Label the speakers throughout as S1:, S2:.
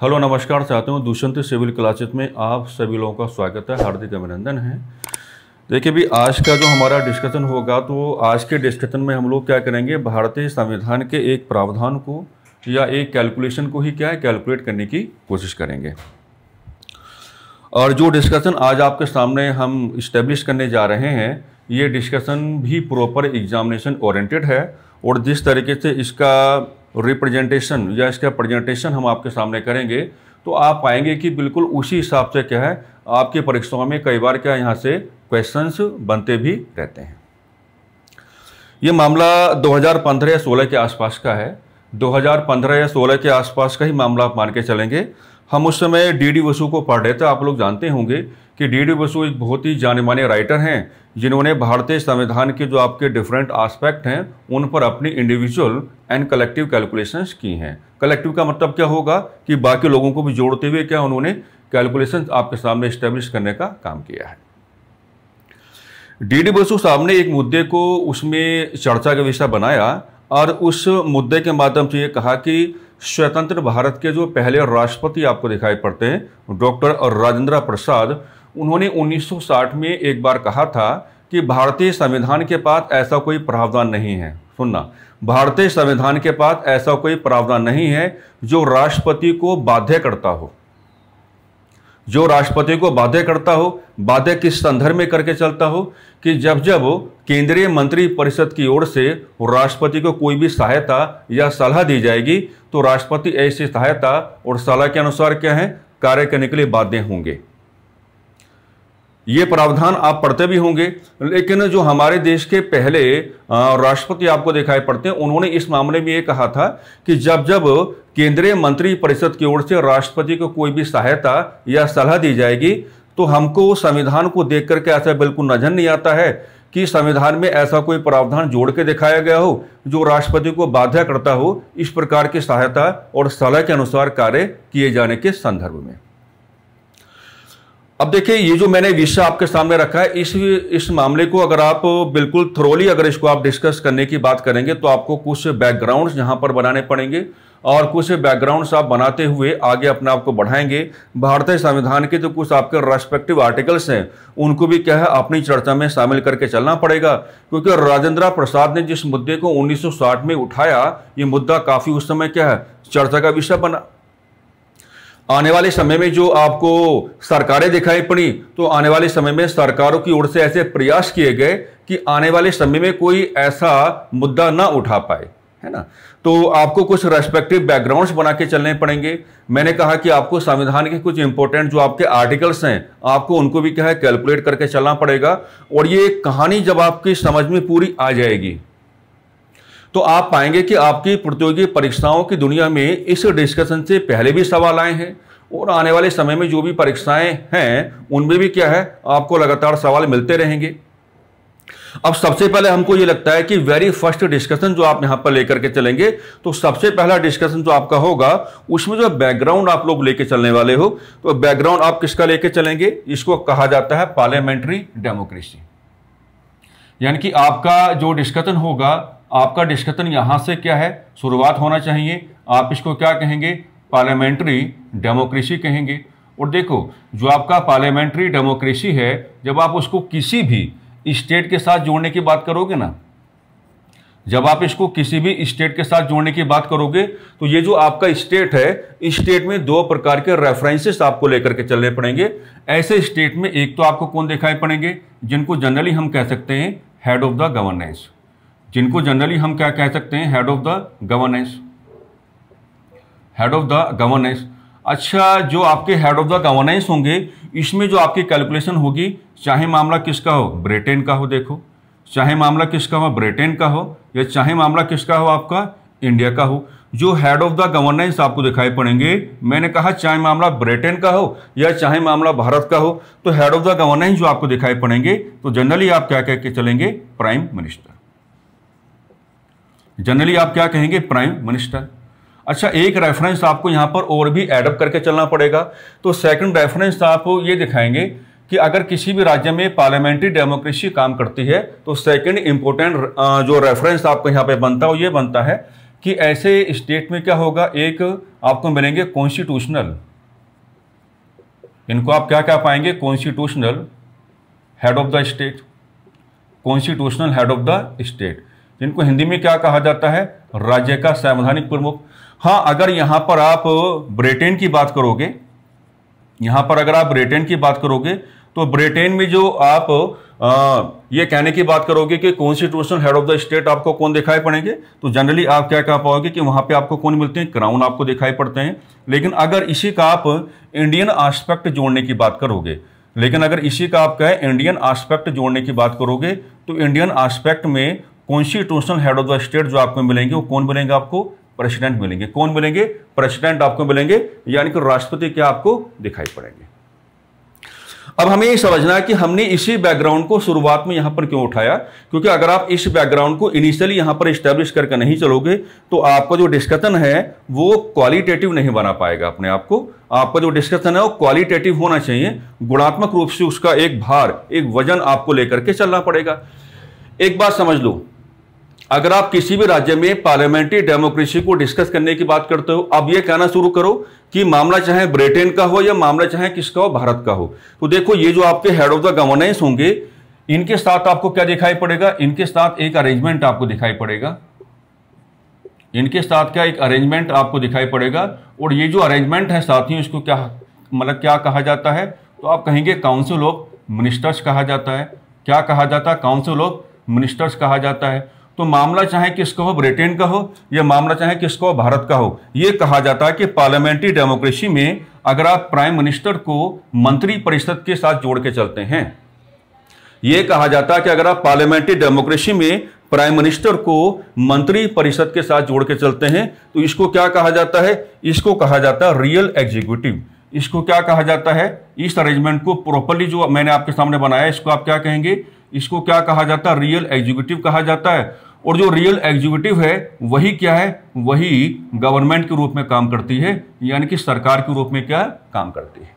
S1: Hello नमस्कार साथियों, Dushyant civil classes में आप सभी लोगों का स्वागत है, हार्दिक अभिनंदन है। देखिए भी आज का जो हमारा डिस्कशन होगा, तो आज के डिस्कशन में हम लोग क्या करेंगे, भारतीय संविधान के एक प्रावधान को या एक कैलकुलेशन को ही क्या है कैलकुलेट करने की कोशिश करेंगे। और जो डिस्कशन आज आपके सामने हम इस्टेब्लिश करने जा रहे हैं, ये डिस्कशन भी प्रॉपर एग्जामिनेशन ओरिएंटेड है और जिस तरीके से इसका रिप्रेजेंटेशन या इसका प्रेजेंटेशन हम आपके सामने करेंगे तो आप पाएंगे कि बिल्कुल उसी हिसाब से क्या है आपकी परीक्षाओं में कई बार क्या यहाँ से क्वेश्चंस बनते भी रहते हैं। ये मामला 2015 या 16 के आसपास का है। 2015 या 16 के आसपास का ही मामला आप मान के चलेंगे। हम उस समय डी.डी. बसु को पढ़ रहे थे। आप लोग जानते होंगे कि डी.डी. बसु एक बहुत ही जाने माने राइटर हैं, जिन्होंने भारतीय संविधान के जो आपके डिफरेंट एस्पेक्ट हैं उन पर अपनी इंडिविजुअल एंड कलेक्टिव कैलकुलेशंस की हैं। कलेक्टिव का मतलब क्या होगा कि बाकी लोगों को भी जोड़ते हुए क्या उन्होंने कैलकुलेशंस आपके सामने इस्टेब्लिश करने का काम किया है। डी.डी. बसु साहब ने एक मुद्दे को उसमें चर्चा का विषय बनाया और उस मुद्दे के माध्यम से ये कहा कि स्वतंत्र भारत के जो पहले राष्ट्रपति आपको दिखाई पड़ते हैं डॉक्टर राजेंद्र प्रसाद, उन्होंने 1960 में एक बार कहा था कि भारतीय संविधान के पास ऐसा कोई प्रावधान नहीं है। सुनना, भारतीय संविधान के पास ऐसा कोई प्रावधान नहीं है जो राष्ट्रपति को बाध्य करता हो। जो राष्ट्रपति को बाध्य करता हो, बाध्य किस संदर्भ में करके चलता हो कि जब जब केंद्रीय मंत्री परिषद की ओर से राष्ट्रपति को कोई भी सहायता या सलाह दी जाएगी तो राष्ट्रपति ऐसी सहायता और सलाह के अनुसार क्या है कार्य करने के लिए बाध्य होंगे। ये प्रावधान आप पढ़ते भी होंगे, लेकिन जो हमारे देश के पहले राष्ट्रपति आपको दिखाई पड़ते हैं, उन्होंने इस मामले में ये कहा था कि जब जब केंद्रीय मंत्री परिषद की ओर से राष्ट्रपति को कोई भी सहायता या सलाह दी जाएगी तो हमको संविधान को देख करके ऐसा बिल्कुल नजर नहीं आता है कि संविधान में ऐसा कोई प्रावधान जोड़ के दिखाया गया हो जो राष्ट्रपति को बाध्य करता हो इस प्रकार की सहायता और सलाह के अनुसार कार्य किए जाने के संदर्भ में। अब देखिए, ये जो मैंने विषय आपके सामने रखा है, इस मामले को अगर आप बिल्कुल थ्रोली अगर इसको आप डिस्कस करने की बात करेंगे तो आपको कुछ बैकग्राउंड्स यहाँ पर बनाने पड़ेंगे और कुछ बैकग्राउंड्स आप बनाते हुए आगे अपने आप को बढ़ाएंगे। भारतीय संविधान के जो कुछ आपके रेस्पेक्टिव आर्टिकल्स हैं उनको भी क्या है अपनी चर्चा में शामिल करके चलना पड़ेगा, क्योंकि राजेंद्र प्रसाद ने जिस मुद्दे को 1960 में उठाया, ये मुद्दा काफ़ी उस समय क्या है चर्चा का विषय बना। आने वाले समय में जो आपको सरकारें दिखाई पड़ी तो आने वाले समय में सरकारों की ओर से ऐसे प्रयास किए गए कि आने वाले समय में कोई ऐसा मुद्दा ना उठा पाए, है ना। तो आपको कुछ रेस्पेक्टिव बैकग्राउंड्स बना के चलने पड़ेंगे। मैंने कहा कि आपको संविधान के कुछ इंपॉर्टेंट जो आपके आर्टिकल्स हैं आपको उनको भी क्या है कैलकुलेट करके चलना पड़ेगा। और ये कहानी जब आपकी समझ में पूरी आ जाएगी तो आप पाएंगे कि आपकी प्रतियोगी परीक्षाओं की दुनिया में इस डिस्कशन से पहले भी सवाल आए हैं और आने वाले समय में जो भी परीक्षाएं हैं उनमें भी क्या है आपको लगातार सवाल मिलते रहेंगे। अब सबसे पहले हमको ये लगता है कि वेरी फर्स्ट डिस्कशन जो आप यहां पर लेकर के चलेंगे तो सबसे पहला डिस्कशन जो आपका होगा उसमें जो बैकग्राउंड आप लोग लेके चलने वाले हो, तो बैकग्राउंड आप किसका लेके चलेंगे, इसको कहा जाता है पार्लियामेंट्री डेमोक्रेसी। यानी कि आपका जो डिस्कशन होगा, आपका डिस्कशन यहां से क्या है शुरुआत होना चाहिए। आप इसको क्या कहेंगे, पार्लियामेंट्री डेमोक्रेसी कहेंगे। और देखो, जो आपका पार्लियामेंट्री डेमोक्रेसी है, जब आप उसको किसी भी स्टेट के साथ जोड़ने की बात करोगे ना, जब आप इसको किसी भी स्टेट के साथ जोड़ने की बात करोगे तो ये जो आपका स्टेट है, इस स्टेट में दो प्रकार के रेफरेंसेस आपको लेकर के चलने पड़ेंगे। ऐसे स्टेट में एक तो आपको कौन दिखाई पड़ेंगे, जिनको जनरली हम कह सकते हैं हेड ऑफ द गवर्नेंस, जिनको जनरली हम क्या कह सकते हैं head of the governance, head of the governance. अच्छा, जो आपके हेड ऑफ द गवर्नेंस होंगे इसमें जो आपकी कैलकुलेशन होगी, चाहे मामला किसका हो, ब्रिटेन का हो, देखो चाहे मामला किसका हो, ब्रिटेन का हो, या चाहे मामला किसका हो आपका इंडिया का हो, जो हेड ऑफ द गवर्नेंस आपको दिखाई पड़ेंगे, मैंने कहा चाहे मामला ब्रिटेन का हो या चाहे मामला भारत का हो, तो हेड ऑफ द गवर्नेंस जो आपको दिखाई पड़ेंगे तो जनरली आप क्या कह के चलेंगे, प्राइम मिनिस्टर। जनरली आप क्या कहेंगे, प्राइम मिनिस्टर। अच्छा, एक रेफरेंस आपको यहां पर और भी एडअप करके चलना पड़ेगा। तो सेकंड रेफरेंस आप ये दिखाएंगे कि अगर किसी भी राज्य में पार्लियामेंट्री डेमोक्रेसी काम करती है तो सेकंड इंपॉर्टेंट जो रेफरेंस आपको यहां पे बनता है वो ये बनता है कि ऐसे स्टेट में क्या होगा, एक आपको मिलेंगे कॉन्स्टिट्यूशनल, इनको आप क्या क्या पाएंगे, constitutional head of the state, constitutional head of the state, जिनको हिंदी में क्या कहा जाता है, राज्य का संवैधानिक प्रमुख। हाँ, अगर यहां पर आप ब्रिटेन की बात करोगे, यहां पर अगर आप ब्रिटेन की बात करोगे तो ब्रिटेन में जो आप ये कहने की बात करोगे कि constitutional head of the state आपको कौन दिखाई पड़ेंगे, तो जनरली आप क्या कह पाओगे कि वहां पे आपको कौन मिलते हैं, क्राउन आपको दिखाई पड़ते हैं। लेकिन अगर इसी का आप इंडियन एस्पेक्ट जोड़ने की बात करोगे, लेकिन अगर इसी का आप कहें इंडियन एस्पेक्ट जोड़ने की बात करोगे, तो इंडियन एस्पेक्ट में constitutional head of the state जो आपको मिलेंगे वो कौन मिलेंगे, आपको प्रेसिडेंट मिलेंगे। कौन मिलेंगे, प्रेसिडेंट आपको मिलेंगे, यानी कि राष्ट्रपति क्या आपको दिखाई पड़ेंगे। अब हमें ये समझना है कि हमने इसी बैकग्राउंड को शुरुआत में यहां पर क्यों उठाया, क्योंकि अगर आप इस बैकग्राउंड को इनिशियली यहां पर एस्टेब्लिश करके नहीं चलोगे तो आपका जो डिस्कशन है वो क्वालिटेटिव नहीं बना पाएगा अपने आप को। आपका जो डिस्कशन है वो क्वालिटेटिव होना चाहिए, गुणात्मक रूप से उसका एक भार, एक वजन आपको लेकर के चलना पड़ेगा। एक बात समझ लो, अगर आप किसी भी राज्य में पार्लियामेंट्री डेमोक्रेसी को डिस्कस करने की बात करते हो, अब ये कहना शुरू करो कि मामला चाहे ब्रिटेन का हो या मामला चाहे किसका हो, भारत का हो, तो देखो ये जो आपके हेड ऑफ द गवर्नेंस होंगे, इनके साथ आपको क्या दिखाई पड़ेगा, इनके साथ एक अरेंजमेंट आपको दिखाई पड़ेगा, इनके साथ क्या एक अरेंजमेंट आपको दिखाई पड़ेगा। और ये जो अरेंजमेंट है साथियों, इसको क्या मतलब क्या कहा जाता है, तो आप कहेंगे काउंसिल ऑफ मिनिस्टर्स कहा जाता है। क्या कहा जाता है, काउंसिल ऑफ मिनिस्टर्स कहा जाता है। तो मामला चाहे किसका हो, ब्रिटेन का हो या मामला चाहे किसका हो, भारत का हो, यह कहा जाता है कि पार्लियामेंट्री डेमोक्रेसी में अगर आप प्राइम मिनिस्टर को मंत्री परिषद के साथ जोड़ के चलते हैं, यह कहा जाता है कि अगर आप पार्लियामेंट्री डेमोक्रेसी में प्राइम मिनिस्टर को मंत्री परिषद के साथ जोड़ के चलते हैं तो इसको क्या कहा जाता है, इसको कहा जाता है रियल एग्जीक्यूटिव। इसको क्या कहा जाता है, इस अरेंजमेंट को प्रॉपर्ली जो मैंने आपके सामने बनाया इसको आप क्या कहेंगे, इसको क्या कहा जाता है, रियल एग्जीक्यूटिव कहा जाता है। और जो रियल एग्जीक्यूटिव है वही क्या है, वही गवर्नमेंट के रूप में काम करती है, यानी कि सरकार के रूप में क्या काम करती है।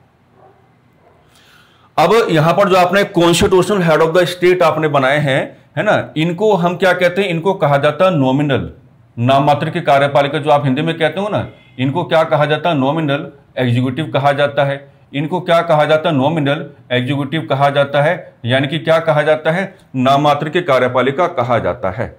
S1: अब यहां पर जो आपने constitutional head of the state आपने बनाए हैं, है ना, इनको हम क्या कहते हैं, इनको कहा जाता है नॉमिनल, नाम मात्र की कार्यपालिका जो आप हिंदी में कहते हो ना, इनको क्या कहा जाता है, नॉमिनल एग्जीक्यूटिव कहा जाता है। इनको क्या कहा जाता है, नॉमिनल एग्जीक्यूटिव कहा जाता है, यानी कि क्या कहा जाता है, नाम मात्र की कार्यपालिका कहा जाता है।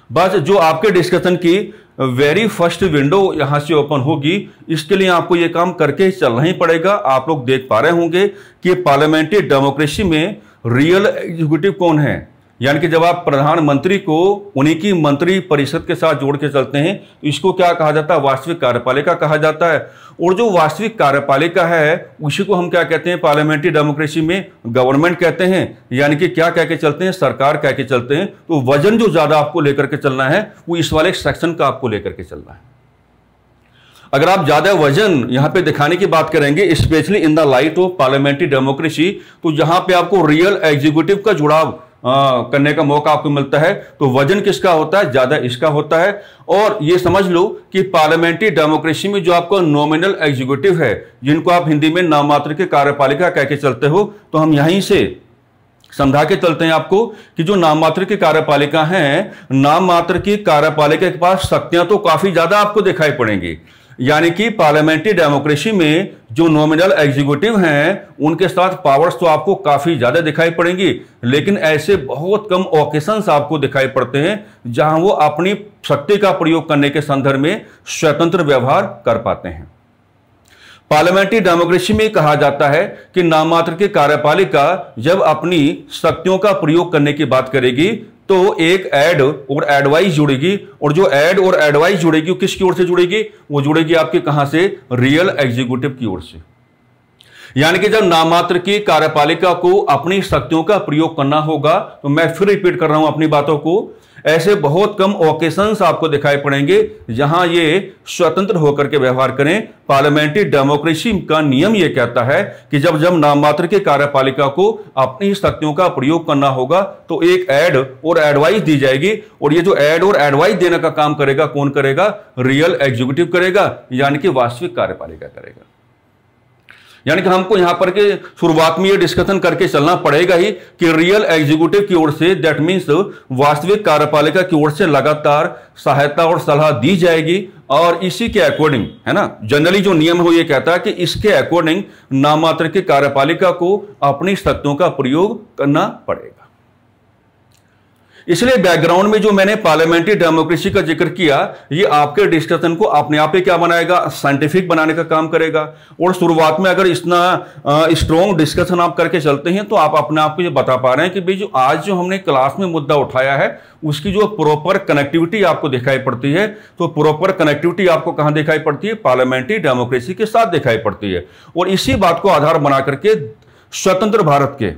S1: बस जो आपके डिस्कशन की वेरी फर्स्ट विंडो यहां से ओपन होगी, इसके लिए आपको यह काम करके चलना ही पड़ेगा। आप लोग देख पा रहे होंगे कि पार्लियामेंट्री डेमोक्रेसी में रियल एग्जीक्यूटिव कौन है, यानी कि जब आप प्रधानमंत्री को उन्हीं की मंत्री परिषद के साथ जोड़ के चलते हैं तो इसको क्या कहा जाता है, वास्तविक कार्यपालिका कहा जाता है। और जो वास्तविक कार्यपालिका है उसी को हम क्या कहते हैं, पार्लियामेंट्री डेमोक्रेसी में गवर्नमेंट कहते हैं, यानी कि क्या कह के चलते हैं, सरकार कह के चलते हैं। तो वजन जो ज्यादा आपको लेकर के चलना है वो इस वाले सेक्शन का आपको लेकर के चलना है। अगर आप ज्यादा वजन यहां पे दिखाने की बात करेंगे, specially in the light of parliamentary democracy, तो जहां पे आपको रियल एग्जीक्यूटिव का जुड़ाव करने का मौका आपको मिलता है, तो वजन किसका होता है, ज्यादा इसका होता है। और ये समझ लो कि पार्लियामेंट्री डेमोक्रेसी में जो आपको नॉमिनल एग्जीक्यूटिव है, जिनको आप हिंदी में नाम मात्र के कार्यपालिका कह के चलते हो, तो हम यहीं से समझा के चलते हैं आपको कि जो नाम मात्र की कार्यपालिका है, नाम मात्र की कार्यपालिका के पास शक्तियां तो काफी ज्यादा आपको दिखाई पड़ेंगी, यानी कि पार्लियामेंट्री डेमोक्रेसी में जो नॉमिनल एग्जीक्यूटिव हैं उनके साथ पावर्स तो आपको काफी ज्यादा दिखाई पड़ेंगी, लेकिन ऐसे बहुत कम ओकेशंस आपको दिखाई पड़ते हैं जहां वो अपनी शक्ति का प्रयोग करने के संदर्भ में स्वतंत्र व्यवहार कर पाते हैं। पार्लियामेंट्री डेमोक्रेसी में कहा जाता है कि नाम मात्र की कार्यपालिका जब अपनी शक्तियों का प्रयोग करने की बात करेगी तो एक एड और एडवाइस जुड़ेगी, और जो एड और एडवाइस जुड़ेगी वो किसकी ओर से जुड़ेगी, वो जुड़ेगी आपके कहां से, रियल एग्जीक्यूटिव की ओर से। यानी कि जब नाम मात्र की कार्यपालिका को अपनी शक्तियों का प्रयोग करना होगा, तो मैं फिर रिपीट कर रहा हूं अपनी बातों को, ऐसे बहुत कम ओकेशंस आपको दिखाई पड़ेंगे जहां ये स्वतंत्र होकर के व्यवहार करें। पार्लियामेंट्री डेमोक्रेसी का नियम यह कहता है कि जब जब नाम मात्र की कार्यपालिका को अपनी शक्तियों का प्रयोग करना होगा तो एक एड और एडवाइस दी जाएगी, और ये जो एड और एडवाइस देने का काम करेगा कौन करेगा, रियल एग्जीक्यूटिव करेगा, यानी कि वास्तविक कार्यपालिका करेगा। यानी कि हमको यहां पर के शुरुआत में ये डिस्कशन करके चलना पड़ेगा ही कि रियल एग्जीक्यूटिव की ओर से, दैट मीन्स वास्तविक कार्यपालिका की ओर से लगातार सहायता और सलाह दी जाएगी, और इसी के अकॉर्डिंग, है ना, जनरली जो नियम है वो ये कहता है कि इसके अकॉर्डिंग नाम मात्र की कार्यपालिका को अपनी शक्तियों का प्रयोग करना पड़ेगा। इसलिए बैकग्राउंड में जो मैंने पार्लियामेंट्री डेमोक्रेसी का जिक्र किया, ये आपके डिस्कशन को अपने आप ही क्या बनाएगा, साइंटिफिक बनाने का काम करेगा। और शुरुआत में अगर इतना स्ट्रॉन्ग डिस्कशन आप करके चलते हैं तो आप अपने आप को ये बता पा रहे हैं कि भाई जो आज जो हमने क्लास में मुद्दा उठाया है उसकी जो प्रॉपर कनेक्टिविटी आपको दिखाई पड़ती है, तो प्रॉपर कनेक्टिविटी आपको कहां दिखाई पड़ती है, पार्लियामेंट्री डेमोक्रेसी के साथ दिखाई पड़ती है। और इसी बात को आधार बना करके स्वतंत्र भारत के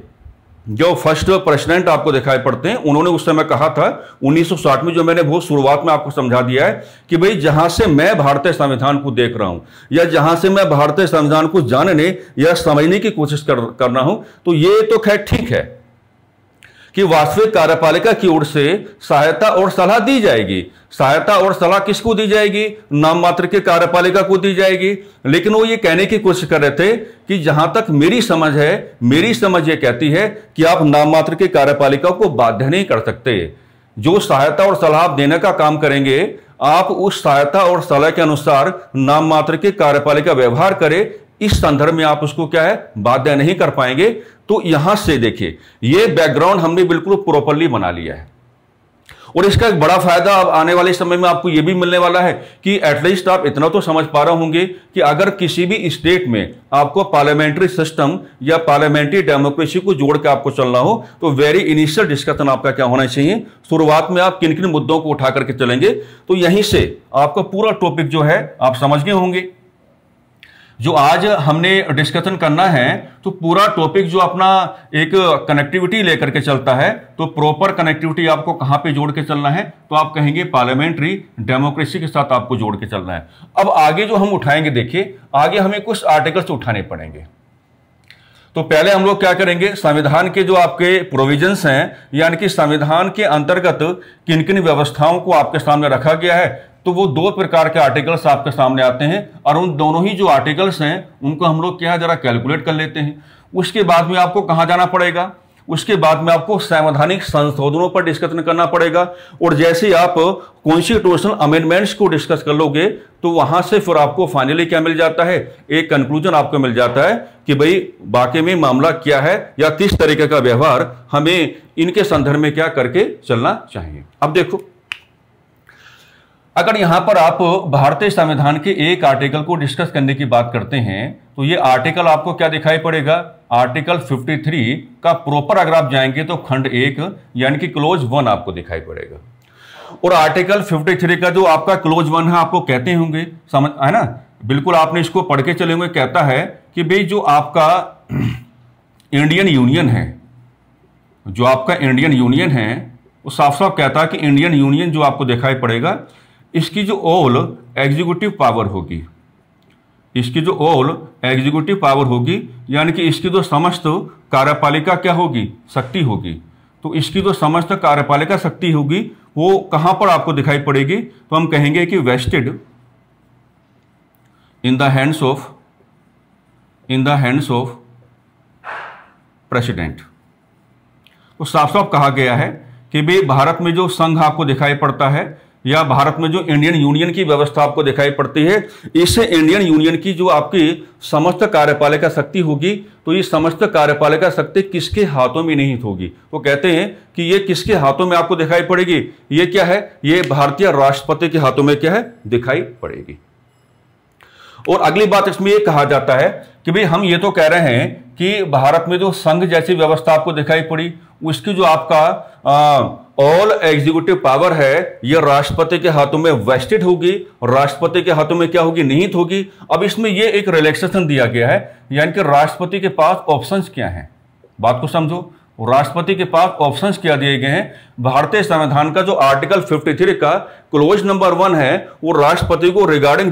S1: जो फर्स्ट प्रेसिडेंट आपको दिखाई पड़ते हैं, उन्होंने उस समय कहा था 1960 में, जो मैंने बहुत शुरुआत में आपको समझा दिया है कि भाई जहां से मैं भारतीय संविधान को देख रहा हूं या जहां से मैं भारतीय संविधान को जानने या समझने की कोशिश कर रहा हूं, तो ये तो खैर ठीक है कि वास्तविक कार्यपालिका की ओर से सहायता और सलाह दी जाएगी। सहायता और सलाह किसको दी जाएगी, नाम मात्र के कार्यपालिका को दी जाएगी। लेकिन वो ये कहने की कोशिश कर रहे थे कि जहां तक मेरी समझ है, मेरी समझ ये कहती है कि आप नाम मात्र के कार्यपालिका को बाध्य नहीं कर सकते। जो सहायता और सलाह देने का काम करेंगे, आप उस सहायता और सलाह के अनुसार नाम मात्र के कार्यपालिका व्यवहार करे, इस संदर्भ में आप उसको क्या है, बाध्य नहीं कर पाएंगे। तो यहां से देखिए, ये बैकग्राउंड हमने बिल्कुल प्रॉपरली बना लिया है। और इसका एक बड़ा फायदा अब आने वाले समय में आपको यह भी मिलने वाला है कि एटलीस्ट आप इतना तो समझ पा रहे होंगे कि अगर किसी भी स्टेट में आपको पार्लियामेंट्री सिस्टम या पार्लियामेंट्री डेमोक्रेसी को जोड़ के आपको चलना हो, तो वेरी इनिशियल डिस्कशन आपका क्या होना चाहिए, शुरुआत में आप किन किन मुद्दों को उठा करके चलेंगे। तो यहीं से आपका पूरा टॉपिक जो है आप समझ गए होंगे। जो आज हमने डिस्कशन करना है, तो पूरा टॉपिक जो अपना एक कनेक्टिविटी लेकर के चलता है, तो प्रॉपर कनेक्टिविटी आपको कहां पे जोड़ के चलना है, तो आप कहेंगे पार्लियामेंट्री डेमोक्रेसी के साथ आपको जोड़ के चलना है। अब आगे जो हम उठाएंगे, देखिए आगे हमें कुछ आर्टिकल्स उठाने पड़ेंगे। तो पहले हम लोग क्या करेंगे, संविधान के जो आपके प्रोविजंस हैं, यानी कि संविधान के अंतर्गत किन किन व्यवस्थाओं को आपके सामने रखा गया है, तो वो दो प्रकार के आर्टिकल्स आपके सामने आते हैं, और उन दोनों ही जो आर्टिकल्स हैं उनको हम लोग क्या जरा कैलकुलेट कर लेते हैं। उसके बाद में आपको कहां जाना पड़ेगा, उसके बाद में आपको संवैधानिक संशोधनों पर डिस्कशन करना पड़ेगा। और जैसे आप कॉन्स्टिट्यूशनल अमेंडमेंट्स को डिस्कस कर लोगे, तो वहां से फिर आपको फाइनली क्या मिल जाता है, एक कंक्लूजन आपको मिल जाता है कि भाई वाकई में मामला क्या है या किस तरीके का व्यवहार हमें इनके संदर्भ में क्या करके चलना चाहिए। अब देखो, अगर यहां पर आप भारतीय संविधान के एक आर्टिकल को डिस्कस करने की बात करते हैं, तो ये आर्टिकल आपको क्या दिखाई पड़ेगा, आर्टिकल 53 का प्रॉपर अगर आप जाएंगे तो खंड 1 यानी कि क्लोज 1 आपको दिखाई पड़ेगा। और आर्टिकल 53 का जो आपका क्लोज 1 है, आपको कहते होंगे, समझ है ना, बिल्कुल आपने इसको पढ़ के चले होंगे। कहता है कि भाई जो आपका इंडियन यूनियन है, जो आपका इंडियन यूनियन है, वो साफ साफ कहता है कि इंडियन यूनियन जो आपको दिखाई पड़ेगा, इसकी जो ऑल एग्जीक्यूटिव पावर होगी, इसकी जो ऑल एग्जीक्यूटिव पावर होगी, यानी कि इसकी जो समस्त कार्यपालिका क्या होगी, शक्ति होगी, तो इसकी जो समस्त कार्यपालिका शक्ति होगी वो कहां पर आपको दिखाई पड़ेगी, तो हम कहेंगे कि vested in the hands of president. तो साफ साफ कहा गया है कि भाई भारत में जो संघ आपको दिखाई पड़ता है या भारत में जो इंडियन यूनियन की व्यवस्था आपको दिखाई पड़ती है, इससे इंडियन यूनियन की जो आपकी समस्त कार्यपालिका शक्ति होगी, तो ये समस्त कार्यपालिका शक्ति किसके हाथों में निहित होगी। तो कहते हैं कि ये किसके हाथों में आपको दिखाई पड़ेगी, ये क्या है, ये भारतीय राष्ट्रपति के हाथों में क्या है, दिखाई पड़ेगी। और अगली बात इसमें ये कहा जाता है कि भाई हम ये तो कह रहे हैं कि भारत में जो संघ जैसी व्यवस्था आपको दिखाई पड़ी, उसकी जो आपका ऑल एग्जीक्यूटिव पावर है, ये राष्ट्रपति के हाथों में वेस्टेड होगी, राष्ट्रपति के हाथों में क्या होगी, निहित होगी। अब इसमें ये एक रिलैक्सेशन दिया गया है, यानी कि राष्ट्रपति के पास ऑप्शंस क्या हैं, बात को समझो, राष्ट्रपति के पास ऑप्शंस क्या दिए गए हैं। भारतीय संविधान का जो आर्टिकल 53 का क्लोज नंबर 1 है, वो राष्ट्रपति को रिगार्डिंग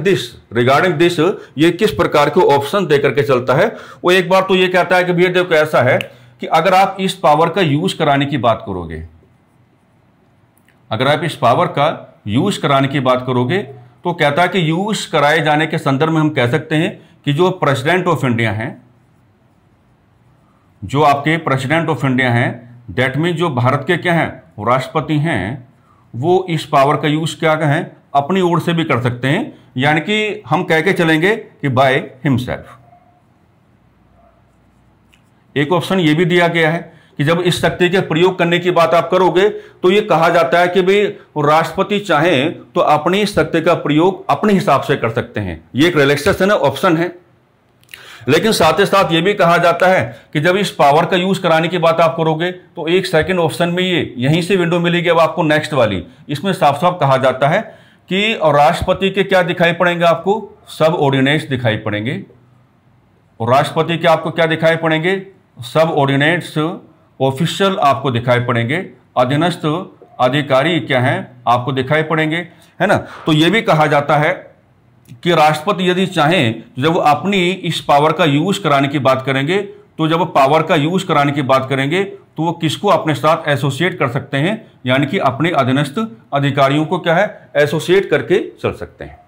S1: दिस ये किस प्रकार के ऑप्शन देकर के चलता है। वो एक बार तो ये कहता है कि भैया देखो ऐसा है कि अगर आप इस पावर का यूज कराने की बात करोगे, अगर आप इस पावर का यूज कराने की बात करोगे, तो कहता है कि यूज कराए जाने के संदर्भ में हम कह सकते हैं कि जो प्रेसिडेंट ऑफ इंडिया हैं, जो आपके प्रेसिडेंट ऑफ इंडिया हैं, दैट मीन जो भारत के क्या हैं, राष्ट्रपति हैं, वो इस पावर का यूज क्या कहें, अपनी ओर से भी कर सकते हैं, यानी कि हम कह के चलेंगे कि बाय हिमसेल्फ। एक ऑप्शन ये भी दिया गया है कि जब इस शक्ति के प्रयोग करने की बात आप करोगे तो ये कहा जाता है कि भाई राष्ट्रपति चाहें तो अपनी शक्ति का प्रयोग अपने हिसाब से कर सकते हैं। ये एक रिलैक्सेशन ऑप्शन है। लेकिन साथ ही साथ ये भी कहा जाता है कि जब इस पावर का यूज कराने की बात आप करोगे तो एक सेकंड ऑप्शन में ये यहीं से विंडो मिलेगी अब आपको नेक्स्ट वाली, इसमें साफ साफ कहा जाता है कि राष्ट्रपति के क्या दिखाई पड़ेंगे, आपको सब ऑर्डिनेट्स दिखाई पड़ेंगे। और राष्ट्रपति के आपको क्या दिखाई पड़ेंगे, सब ऑर्डिनेट्स ऑफिशियल आपको दिखाई पड़ेंगे, अधीनस्थ अधिकारी क्या हैं आपको दिखाई पड़ेंगे, है ना। तो यह भी कहा जाता है कि राष्ट्रपति यदि चाहें जब वो अपनी इस पावर का यूज कराने की बात करेंगे, तो जब पावर का यूज कराने की बात करेंगे तो वो किसको अपने साथ एसोसिएट कर सकते हैं, यानी कि अपने अधीनस्थ अधिकारियों को क्या है, एसोसिएट करके चल सकते हैं।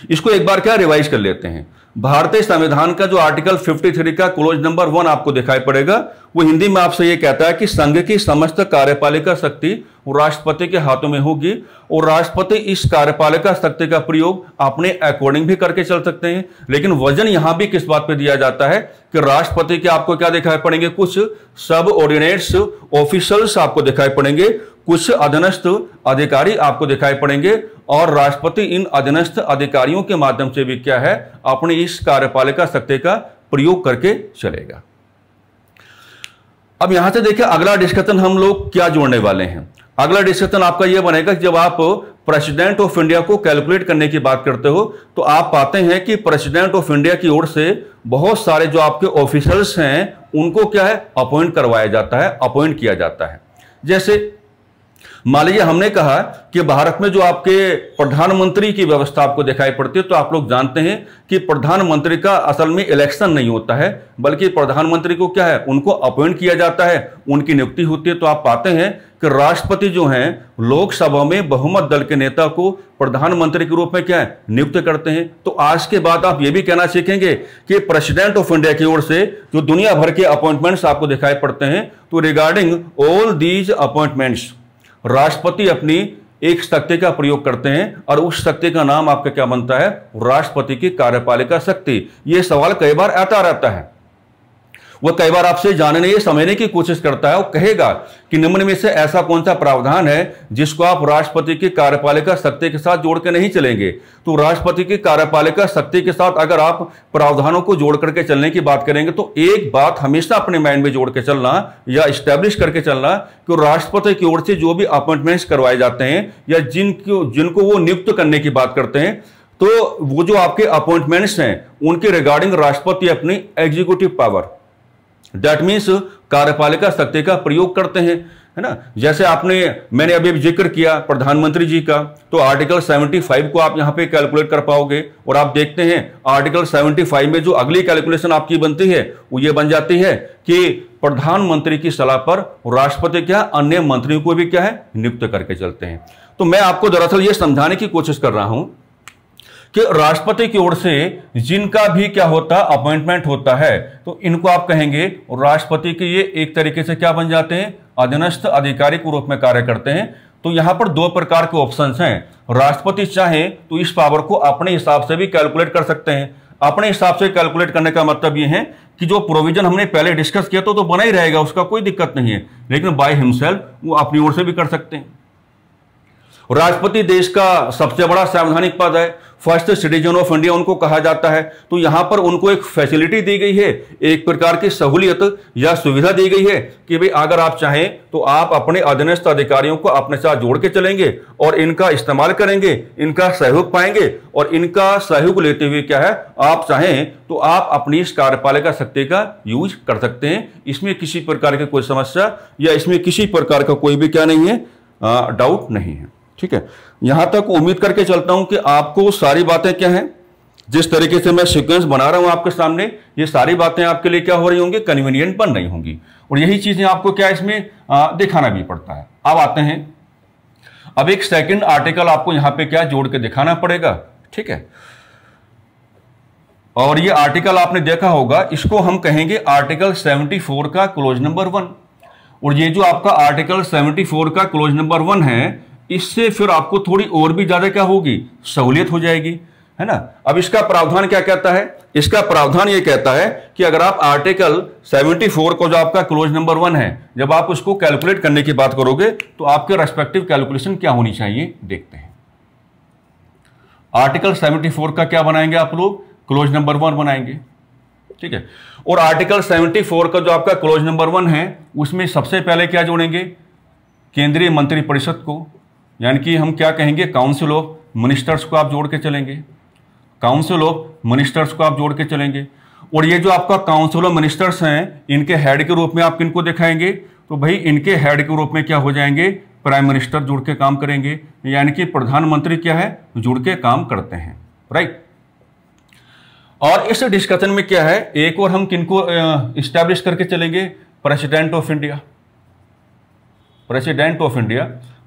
S1: इसको एक बार क्या रिवाइज कर लेते हैं। भारतीय संविधान का जो आर्टिकल 53 का क्लोज नंबर 1 आपको दिखाई पड़ेगा, वो हिंदी में आपसे ये कहता है कि संघ की समस्त कार्यपालिका शक्ति राष्ट्रपति के हाथों में होगी और राष्ट्रपति इस कार्यपालिका शक्ति का प्रयोग अपने अकॉर्डिंग भी करके चल सकते हैं। लेकिन वजन यहां भी किस बात पे दिया जाता है कि राष्ट्रपति के आपको क्या दिखाई पड़ेंगे, कुछ सब ऑर्डिनेट्स ऑफिशियल्स आपको दिखाई पड़ेंगे, कुछ अधीनस्थ अधिकारी आपको दिखाई पड़ेंगे और राष्ट्रपति इन अधीनस्थ अधिकारियों के माध्यम से भी क्या है, अपनी इस कार्यपालिका शक्ति का प्रयोग करके चलेगा। अब यहां से देखिए अगला डिस्कशन हम लोग क्या जोड़ने वाले हैं। अगला डिस्कशन आपका यह बनेगा कि जब आप प्रेसिडेंट ऑफ इंडिया को कैलकुलेट करने की बात करते हो तो आप पाते हैं कि प्रेसिडेंट ऑफ इंडिया की ओर से बहुत सारे जो आपके ऑफिसर्स हैं उनको क्या है, अपॉइंट करवाया जाता है, अपॉइंट किया जाता है। जैसे मान लीजिए हमने कहा कि भारत में जो आपके प्रधानमंत्री की व्यवस्था आपको दिखाई पड़ती है, तो आप लोग जानते हैं कि प्रधानमंत्री का असल में इलेक्शन नहीं होता है, बल्कि प्रधानमंत्री को क्या है, उनको अपॉइंट किया जाता है, उनकी नियुक्ति होती है। तो आप पाते हैं कि राष्ट्रपति जो हैं लोकसभा में बहुमत दल के नेता को प्रधानमंत्री के रूप में क्या है, नियुक्त करते हैं। तो आज के बाद आप ये भी कहना सीखेंगे कि प्रेसिडेंट ऑफ इंडिया की ओर से जो दुनिया भर के अपॉइंटमेंट्स आपको दिखाई पड़ते हैं, तो रिगार्डिंग ऑल दीज अपॉइंटमेंट्स राष्ट्रपति अपनी एक शक्ति का प्रयोग करते हैं और उस शक्ति का नाम आपका क्या बनता है, राष्ट्रपति की कार्यपालिका शक्ति। यह सवाल कई बार आता रहता है, वह कई बार आपसे जानने ये समझने की कोशिश करता है। वो कहेगा कि निम्न में से ऐसा कौन सा प्रावधान है जिसको आप राष्ट्रपति की कार्यपालिका शक्ति के साथ जोड़ के नहीं चलेंगे। तो राष्ट्रपति की कार्यपालिका शक्ति के साथ अगर आप प्रावधानों को जोड़ करके चलने की बात करेंगे तो एक बात हमेशा अपने माइंड में जोड़ के चलना या स्टैब्लिश करके चलना कि राष्ट्रपति की ओर से जो भी अपॉइंटमेंट्स करवाए जाते हैं या जिनको वो नियुक्त करने की बात करते हैं, तो वो जो आपके अपॉइंटमेंट्स हैं उनके रिगार्डिंग राष्ट्रपति अपनी एग्जीक्यूटिव पावर दैट मीन्स कार्यपालिका शक्ति का प्रयोग करते हैं, है ना। जैसे मैंने अभी जिक्र किया प्रधानमंत्री जी का, तो आर्टिकल 75 को आप यहां पे कैलकुलेट कर पाओगे और आप देखते हैं आर्टिकल 75 में जो अगली कैलकुलेशन आपकी बनती है वो ये बन जाती है कि प्रधानमंत्री की सलाह पर राष्ट्रपति क्या अन्य मंत्रियों को भी क्या है, नियुक्त करके चलते हैं। तो मैं आपको दरअसल ये समझाने की कोशिश कर रहा हूं कि राष्ट्रपति की ओर से जिनका भी क्या होता है, अपॉइंटमेंट होता है, तो इनको आप कहेंगे राष्ट्रपति के ये एक तरीके से क्या बन जाते हैं, अधीनस्थ अधिकारी के रूप में कार्य करते हैं। तो यहां पर दो प्रकार के ऑप्शंस हैं। राष्ट्रपति चाहे तो इस पावर को अपने हिसाब से भी कैलकुलेट कर सकते हैं। अपने हिसाब से कैलकुलेट करने का मतलब यह है कि जो प्रोविजन हमने पहले डिस्कस किया तो बना ही रहेगा, उसका कोई दिक्कत नहीं है, लेकिन बाय हिमसेल्फ वो अपनी ओर से भी कर सकते हैं। राष्ट्रपति देश का सबसे बड़ा संवैधानिक पद है, फर्स्ट सिटीजन ऑफ इंडिया उनको कहा जाता है। तो यहां पर उनको एक फैसिलिटी दी गई है, एक प्रकार की सहूलियत या सुविधा दी गई है कि भाई अगर आप चाहें तो आप अपने अधीनस्थ अधिकारियों को अपने साथ जोड़ के चलेंगे और इनका इस्तेमाल करेंगे, इनका सहयोग पाएंगे और इनका सहयोग लेते हुए क्या है, आप चाहें तो आप अपनी इस कार्यपालिका शक्ति का यूज कर सकते हैं। इसमें किसी प्रकार की कोई समस्या या इसमें किसी प्रकार का कोई भी क्या नहीं है, डाउट नहीं है। ठीक है, यहां तक उम्मीद करके चलता हूं कि आपको सारी बातें क्या हैं, जिस तरीके से मैं सीक्वेंस बना रहा हूं आपके सामने, ये सारी बातें आपके लिए क्या हो रही होंगी, कन्वीनियंट बन रही होंगी और यही चीजें आपको क्या इसमें दिखाना भी पड़ता है। अब आते हैं, अब एक सेकंड आर्टिकल आपको यहां पे क्या जोड़ के दिखाना पड़ेगा। ठीक है, और ये आर्टिकल आपने देखा होगा, इसको हम कहेंगे आर्टिकल 74 का क्लोज नंबर 1। और ये जो आपका आर्टिकल 74 का क्लोज नंबर 1 है, इससे फिर आपको थोड़ी और भी ज्यादा क्या होगी, सहूलियत हो जाएगी, है ना। अब इसका प्रावधान क्या कहता है, इसका प्रावधान ये कहता है कि अगर आप आर्टिकल 74 को जो आपका क्लोज नंबर 1 है, जब आप उसको कैलकुलेट करने की बात करोगे तो आपके रेस्पेक्टिव कैलकुलेशन क्या होनी चाहिए, देखते हैं। आर्टिकल 74 का क्या बनाएंगे आप लोग, क्लोज नंबर 1 बनाएंगे, ठीक है। और आर्टिकल 74 का जो आपका क्लोज नंबर 1 है, उसमें सबसे पहले क्या जोड़ेंगे, केंद्रीय मंत्रिपरिषद को, यानी कि हम क्या कहेंगे, काउंसिल ऑफ मिनिस्टर्स को आप जोड़ के चलेंगे, काउंसिल ऑफ मिनिस्टर्स को आप जोड़ के चलेंगे। और ये जो आपका काउंसिल ऑफ मिनिस्टर्स हैं, इनके हेड के रूप में आप किनको दिखाएंगे, तो भाई इनके हेड के रूप में क्या हो जाएंगे, प्राइम मिनिस्टर जुड़ के काम करेंगे, यानी कि प्रधानमंत्री क्या है, जुड़ के काम करते हैं, राइट। और इस डिस्कशन में क्या है, एक और हम किनको इस्टेब्लिश करके चलेंगे, president of India, president of India.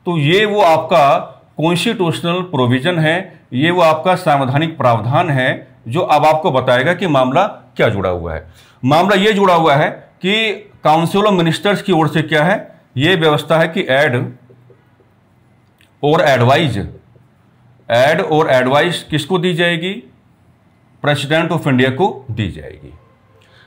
S1: तो ये वो आपका कॉन्स्टिट्यूशनल प्रोविजन है, ये वो आपका संवैधानिक प्रावधान है जो अब आपको बताएगा कि मामला क्या जुड़ा हुआ है। मामला ये जुड़ा हुआ है कि काउंसिल ऑफ मिनिस्टर्स की ओर से क्या है, ये व्यवस्था है कि ऐड और एडवाइस किसको दी जाएगी, प्रेसिडेंट ऑफ इंडिया को दी जाएगी।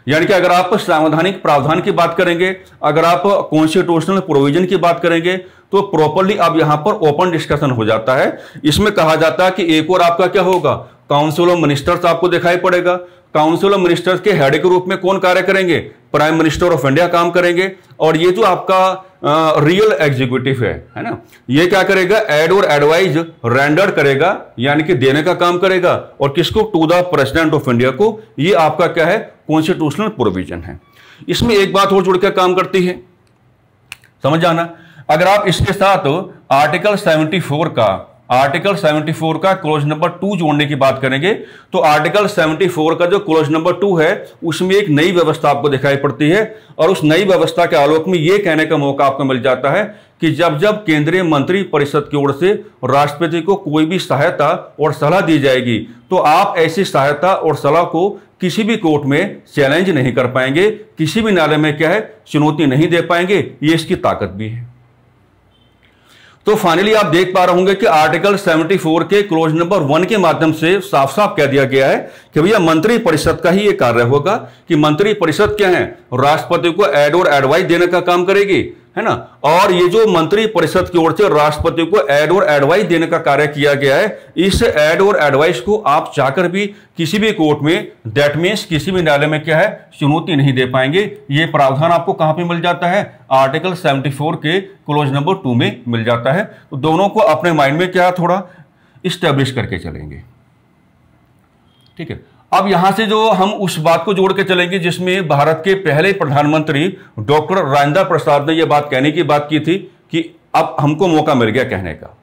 S1: यानी कि अगर आप संवैधानिक प्रावधान की बात करेंगे, अगर आप कॉन्स्टिट्यूशनल प्रोविजन की बात करेंगे, तो प्रॉपर्ली अब यहां पर ओपन डिस्कशन हो जाता है। इसमें कहा जाता है कि एक और आपका क्या होगा, काउंसिल ऑफ मिनिस्टर्स आपको दिखाई पड़ेगा। काउंसिल ऑफ मिनिस्टर्स के हेड के रूप में कौन कार्य करेंगे, प्राइम मिनिस्टर ऑफ इंडिया काम करेंगे। और ये जो आपका रियल एग्जीक्यूटिव है ना, ये क्या करेगा, एड और एडवाइज रेंडर करेगा, यानी कि देने का काम करेगा। और किसको, to the president of India को। ये आपका क्या है, कॉन्स्टिट्यूशनल प्रोविजन है। इसमें एक बात और जुड़कर काम करती है, समझ जाना। अगर आप इसके साथ आर्टिकल 74 का क्लोज नंबर 2 जोड़ने की बात करेंगे, तो आर्टिकल 74 का जो क्लोज नंबर 2 है, उसमें एक नई व्यवस्था आपको दिखाई पड़ती है। और उस नई व्यवस्था के आलोक में यह कहने का मौका आपको मिल जाता है कि जब जब केंद्रीय मंत्री परिषद की ओर से राष्ट्रपति को कोई भी सहायता और सलाह दी जाएगी, तो आप ऐसी सहायता और सलाह को किसी भी कोर्ट में चैलेंज नहीं कर पाएंगे, किसी भी न्यायालय में क्या है, चुनौती नहीं दे पाएंगे। ये इसकी ताकत भी है। तो फाइनली आप देख पा रहे होंगे कि आर्टिकल 74 के क्लोज नंबर 1 के माध्यम से साफ साफ कह दिया गया है कि भैया मंत्री परिषद का ही यह कार्य होगा कि मंत्री परिषद क्या है, राष्ट्रपति को एड और एडवाइस देने का काम करेगी, है ना। और ये जो मंत्री परिषद की ओर से राष्ट्रपति को एड और एडवाइस देने का कार्य किया गया है, इस एड और एडवाइस को आप चाहकर भी किसी भी कोर्ट में, दैट मीन्स किसी भी न्यायालय में क्या है, चुनौती नहीं दे पाएंगे। ये प्रावधान आपको कहां पे मिल जाता है, आर्टिकल 74 के क्लोज नंबर 2 में मिल जाता है। तो दोनों को अपने माइंड में क्या थोड़ा इस्टेब्लिश करके चलेंगे, ठीक है। अब यहां से जो हम उस बात को जोड़ के चलेंगे जिसमें भारत के पहले प्रधानमंत्री डॉक्टर राजेंद्र प्रसाद ने यह बात कहने की बात की थी कि अब हमको मौका मिल गया कहने का।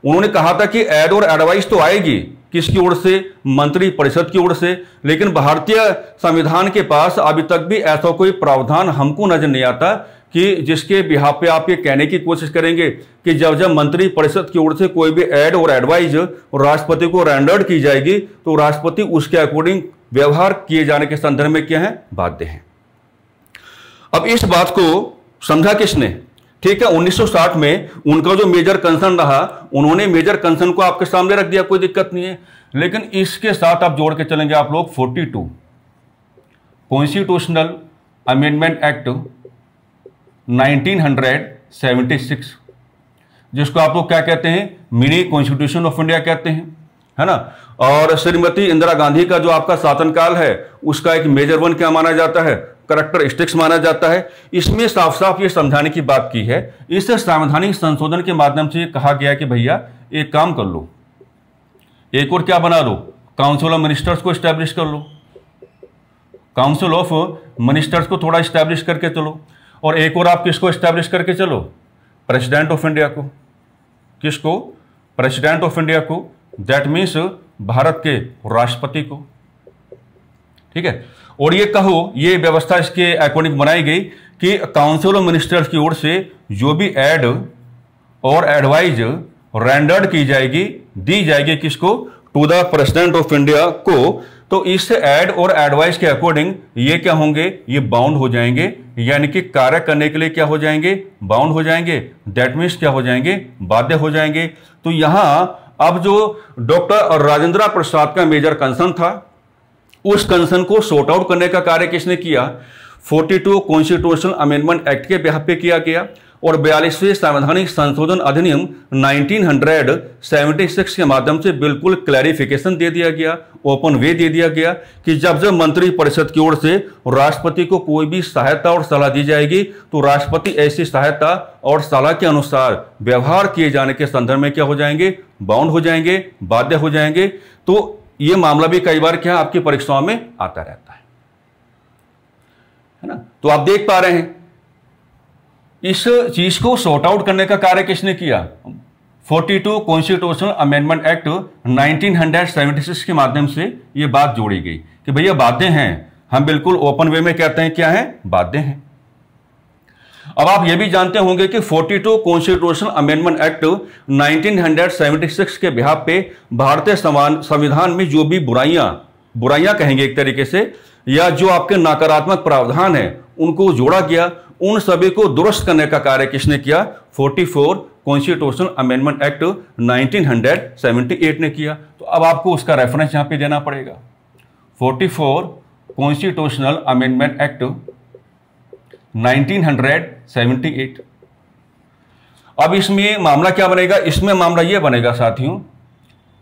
S1: उन्होंने कहा था कि एड और एडवाइस तो आएगी, किसकी ओर से, मंत्री परिषद की ओर से, लेकिन भारतीय संविधान के पास अभी तक भी ऐसा कोई प्रावधान हमको नजर नहीं आता कि जिसके बिहाफ पे आप ये कहने की कोशिश करेंगे कि जब जब मंत्री परिषद की ओर से कोई भी एड और एडवाइस राष्ट्रपति को रेंडर्ड की जाएगी, तो राष्ट्रपति उसके अकॉर्डिंग व्यवहार किए जाने के संदर्भ में क्या है, बाध्य है। अब इस बात को समझा किसने, ठीक है, 1960 में उनका जो मेजर कंसर्न रहा, उन्होंने मेजर कंसर्न को आपके सामने रख दिया, कोई दिक्कत नहीं है। लेकिन इसके साथ आप जोड़ के चलेंगे आप लोग 42 कॉन्स्टिट्यूशनल अमेंडमेंट एक्ट 1976, जिसको आप लोग क्या कहते हैं, मिनी कॉन्स्टिट्यूशन ऑफ इंडिया कहते हैं, है ना। और श्रीमती इंदिरा गांधी का जो आपका शासनकाल है, उसका एक मेजर 1 क्या माना जाता है, करैक्टरिस्टिक्स माना जाता है। इसमें साफ साफ ये समझाने की बात की है, इस संवैधानिक संशोधन के माध्यम से कहा गया कि भैया एक काम कर लो, एक और क्या बना लो, काउंसिल ऑफ मिनिस्टर्स को स्टैब्लिश कर लो, काउंसिल ऑफ मिनिस्टर्स को थोड़ा स्टैब्लिश करके चलो। और एक और आप किसको स्टैब्लिश करके चलो, प्रेसिडेंट ऑफ इंडिया को। किसको, प्रेसिडेंट ऑफ इंडिया को, दैट मीन्स भारत के राष्ट्रपति को, ठीक है। और ये कहो, ये व्यवस्था इसके अकॉर्डिंग बनाई गई कि काउंसिल ऑफ मिनिस्टर्स की ओर से जो भी एड और एडवाइज रेंडर्ड की जाएगी, दी जाएगी किसको, to the president of India को, तो इस ऐड और एडवाइस के अकॉर्डिंग ये क्या होंगे, ये बाउंड हो जाएंगे, यानी कि कार्य करने के लिए क्या हो जाएंगे, बाउंड हो जाएंगे। दैट मीन्स क्या हो जाएंगे, बाध्य हो जाएंगे। तो यहां अब जो डॉक्टर राजेंद्र प्रसाद का मेजर कंसर्न था, उस कंसर्न को सॉर्ट आउट करने का कार्य किसने किया, 42 कॉन्स्टिट्यूशनल अमेंडमेंट एक्ट के बिहाफ पे किया गया और 42वें संवैधानिक संशोधन अधिनियम 1976 के माध्यम से बिल्कुल क्लैरिफिकेशन दे दिया गया, ओपन वे दे दिया गया कि जब जब मंत्री परिषद की ओर से राष्ट्रपति को कोई भी सहायता और सलाह दी जाएगी तो राष्ट्रपति ऐसी सहायता और सलाह के अनुसार व्यवहार किए जाने के संदर्भ में क्या हो जाएंगे, बाउंड हो जाएंगे, बाध्य हो जाएंगे। तो ये मामला भी कई बार क्या आपकी परीक्षाओं में आता रहता है ना। तो आप देख पा रहे हैं इस चीज को सॉर्ट आउट करने का कार्य किसने किया, 42 कॉन्स्टिट्यूशनल अमेंडमेंट एक्ट 1976 के माध्यम से ये बात जोड़ी गई कि भैया बाध्य हैं, हम बिल्कुल ओपन वे में कहते हैं क्या है, बाध्य हैं। अब आप ये भी जानते होंगे कि 42 कॉन्स्टिट्यूशनल अमेंडमेंट एक्ट 1976 के बिहाफ पे भारतीय संविधान में जो भी बुराइयां कहेंगे एक तरीके से, या जो आपके नकारात्मक प्रावधान है उनको जोड़ा गया, उन सभी को दुरुस्त करने का कार्य किसने किया, 44 कॉन्स्टिट्यूशनल अमेंडमेंट एक्ट 1978 ने किया। तो अब आपको उसका रेफरेंस यहां पे देना पड़ेगा, 44 कॉन्स्टिट्यूशनल अमेंडमेंट एक्ट 1978। अब इसमें मामला क्या बनेगा, इसमें मामला यह बनेगा साथियों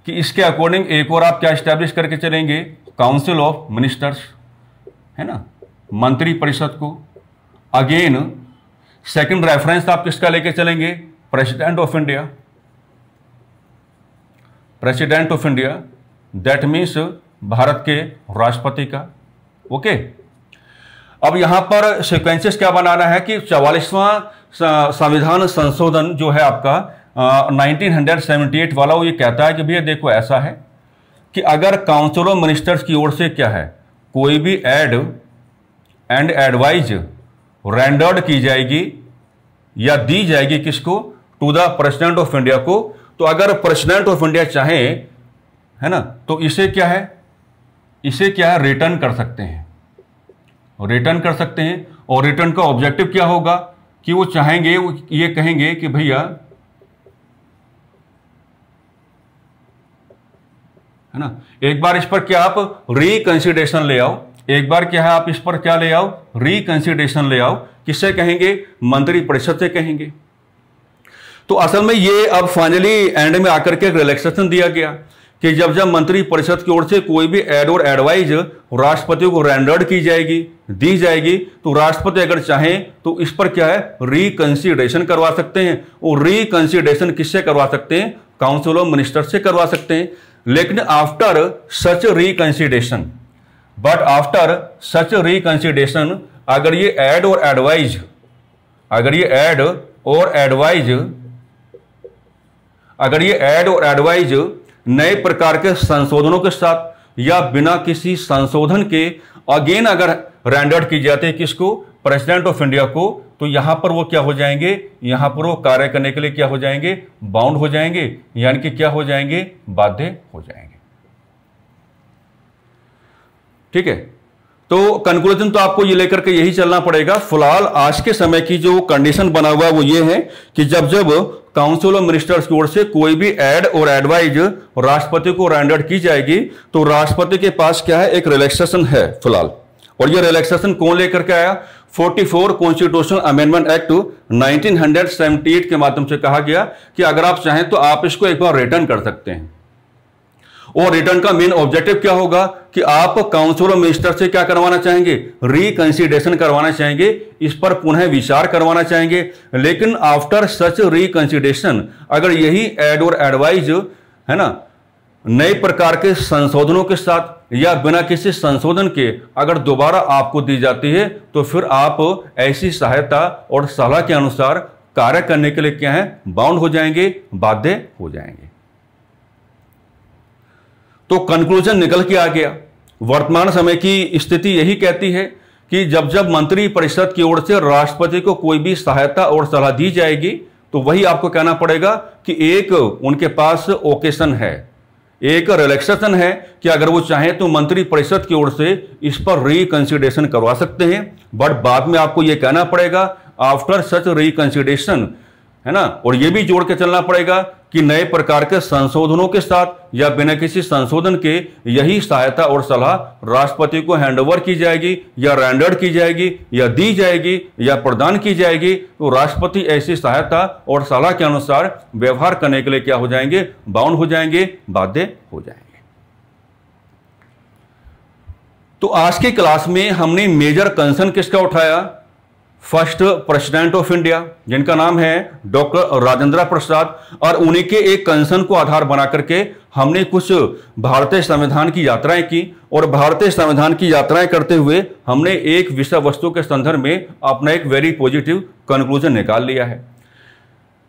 S1: कि इसके अकॉर्डिंग एक और आप क्या स्टैब्लिश करके चलेंगे, काउंसिल ऑफ मिनिस्टर्स, है ना, मंत्री परिषद को। अगेन सेकंड रेफरेंस आप किसका लेके चलेंगे, president of India, president of India, that means Bharat के राष्ट्रपति का। ओके, अब यहां पर सीक्वेंसेस क्या बनाना है कि 44वां संविधान संशोधन जो है आपका 1978 वाला, वो ये कहता है कि भैया देखो ऐसा है कि अगर काउंसिल ऑफ मिनिस्टर्स की ओर से क्या है, कोई भी एड एंड एडवाइज रेंडर्ड की जाएगी या दी जाएगी किसको, to the president of India को, तो अगर प्रेसिडेंट ऑफ इंडिया चाहे, है ना, तो इसे क्या है, रिटर्न कर सकते हैं, रिटर्न कर सकते हैं। और रिटर्न का ऑब्जेक्टिव क्या होगा कि वो चाहेंगे, वो ये कहेंगे कि भैया, है ना, एक बार इस पर क्या आप रिकंसिडरेशन ले आओ, एक बार क्या है आप इस पर क्या ले आओ, रिकंसिडरेशन ले आओ। किससे कहेंगे, मंत्री परिषद से कहेंगे। तो असल में ये अब फाइनली एंड में आकर के एक रिलैक्सेशन दिया गया कि जब जब मंत्री परिषद की ओर से कोई भी एड और एडवाइज राष्ट्रपति को रेंडर्ड की जाएगी, दी जाएगी, तो राष्ट्रपति अगर चाहें तो इस पर क्या है, रिकंसिडरेशन करवा सकते हैं। और रिकंसिडरेशन किससे करवा सकते हैं, काउंसिल ऑफ मिनिस्टर से करवा सकते हैं। लेकिन after such reconsideration, but after such reconsideration, अगर ये एड और एडवाइज, नए प्रकार के संशोधनों के साथ या बिना किसी संशोधन के अगेन अगर रेंडर्ड की जाती है किसको, प्रेसिडेंट ऑफ इंडिया को, तो यहां पर वो क्या हो जाएंगे, यहां पर वो कार्य करने के लिए क्या हो जाएंगे, बाउंड हो जाएंगे, यानी कि क्या हो जाएंगे, बाध्य हो जाएंगे। ठीक है, तो कंक्लूजन तो आपको ये लेकर के यही चलना पड़ेगा। फिलहाल आज के समय की जो कंडीशन बना हुआ है वो ये है कि जब जब काउंसिल ऑफ मिनिस्टर्स की ओर से कोई भी एड और एडवाइज राष्ट्रपति को रेंडर्ड की जाएगी तो राष्ट्रपति के पास क्या है, एक रिलैक्सेशन है फिलहाल। और ये रिलैक्सेशन कौन लेकर के आया, 44 कॉन्स्टिट्यूशनल अमेंडमेंट एक्ट 1978 के माध्यम से कहा गया कि अगर आप चाहें तो आप इसको एक बार रिटर्न कर सकते हैं। और रिटर्न का मेन ऑब्जेक्टिव क्या होगा कि आप काउंसिल ऑफ मिनिस्टर से क्या करवाना चाहेंगे, रिकंसिडरेशन करवाना चाहेंगे, इस पर पुनः विचार करवाना चाहेंगे। लेकिन आफ्टर सच रिकंसिडरेशन, अगर यही एड और एडवाइज, है ना, नए प्रकार के संशोधनों के साथ या बिना किसी संशोधन के अगर दोबारा आपको दी जाती है तो फिर आप ऐसी सहायता और सलाह के अनुसार कार्य करने के लिए क्या है, बाउंड हो जाएंगे, बाध्य हो जाएंगे। तो कंक्लूजन निकल के आ गया, वर्तमान समय की स्थिति यही कहती है कि जब जब मंत्री परिषद की ओर से राष्ट्रपति को कोई भी सहायता और सलाह दी जाएगी तो वही आपको कहना पड़ेगा कि एक उनके पास ओकेशन है, एक रिलैक्सेशन है कि अगर वो चाहें तो मंत्री परिषद की ओर से इस पर रिकंसिडरेशन करवा सकते हैं, बट बाद में आपको ये कहना पड़ेगा आफ्टर सच रिकंसिडरेशन, है ना। और ये भी जोड़ के चलना पड़ेगा कि नए प्रकार के संशोधनों के साथ या बिना किसी संशोधन के यही सहायता और सलाह राष्ट्रपति को हैंडओवर की जाएगी या रेंडर्ड की जाएगी या दी जाएगी या प्रदान की जाएगी, तो राष्ट्रपति ऐसी सहायता और सलाह के अनुसार व्यवहार करने के लिए क्या हो जाएंगे, बाउंड हो जाएंगे, बाध्य हो जाएंगे। तो आज की क्लास में हमने मेजर कंसर्न किसका उठाया, फर्स्ट प्रेसिडेंट ऑफ इंडिया जिनका नाम है डॉक्टर राजेंद्र प्रसाद, और उन्हीं के एक कंसर्न को आधार बना करके हमने कुछ भारतीय संविधान की यात्राएं की, और भारतीय संविधान की यात्राएं करते हुए हमने एक विषय वस्तु के संदर्भ में अपना एक वेरी पॉजिटिव कंक्लूजन निकाल लिया है।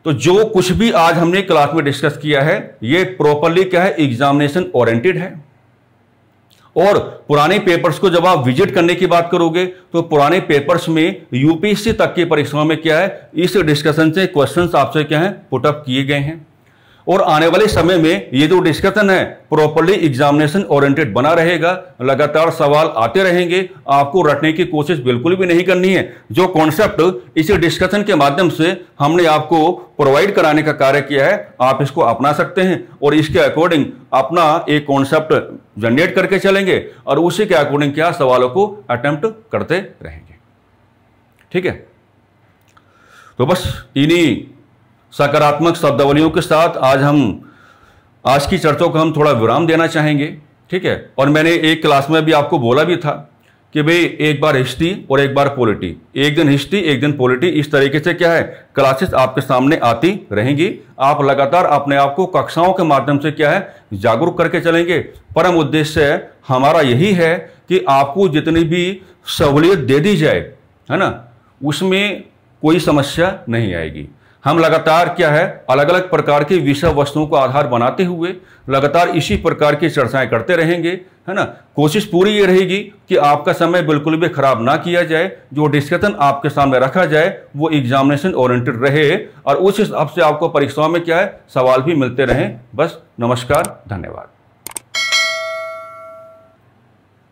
S1: तो जो कुछ भी आज हमने क्लास में डिस्कस किया है ये प्रॉपरली क्या है, एग्जामिनेशन ओरिएंटेड है। और पुराने पेपर्स को जब आप विजिट करने की बात करोगे तो पुराने पेपर्स में यूपीएससी तक की परीक्षाओं में क्या है, इस डिस्कशन से क्वेश्चंस आपसे क्या है पुट अप किए गए हैं। और आने वाले समय में ये जो डिस्कशन है प्रॉपरली एग्जामिनेशन ओरिएंटेड बना रहेगा, लगातार सवाल आते रहेंगे, आपको रटने की कोशिश बिल्कुल भी नहीं करनी है। जो कॉन्सेप्ट इसी डिस्कशन के माध्यम से हमने आपको प्रोवाइड कराने का कार्य किया है आप इसको अपना सकते हैं और इसके अकॉर्डिंग अपना एक कॉन्सेप्ट जनरेट करके चलेंगे और उसी के अकॉर्डिंग क्या सवालों को अटेम्प्ट करते रहेंगे। ठीक है, तो बस इन्हीं सकारात्मक शब्दावलियों के साथ आज की चर्चा को हम थोड़ा विराम देना चाहेंगे। ठीक है, और मैंने एक क्लास में भी आपको बोला भी था कि भाई एक बार हिस्ट्री और एक बार पॉलिटी, एक दिन हिस्ट्री एक दिन पॉलिटी, इस तरीके से क्या है क्लासेस आपके सामने आती रहेंगी। आप लगातार अपने आप को कक्षाओं के माध्यम से क्या है जागरूक करके चलेंगे। परम उद्देश्य हमारा यही है कि आपको जितनी भी सहूलियत दे दी जाए, है ना, उसमें कोई समस्या नहीं आएगी। हम लगातार क्या है अलग अलग प्रकार के विषय वस्तुओं को आधार बनाते हुए लगातार इसी प्रकार की चर्चाएं करते रहेंगे, है ना। कोशिश पूरी ये रहेगी कि आपका समय बिल्कुल भी खराब ना किया जाए, जो डिस्कशन आपके सामने रखा जाए वो एग्जामिनेशन ओरिएंटेड रहे और उस हिसाब से आपको परीक्षाओं में क्या है सवाल भी मिलते रहें। बस नमस्कार, धन्यवाद।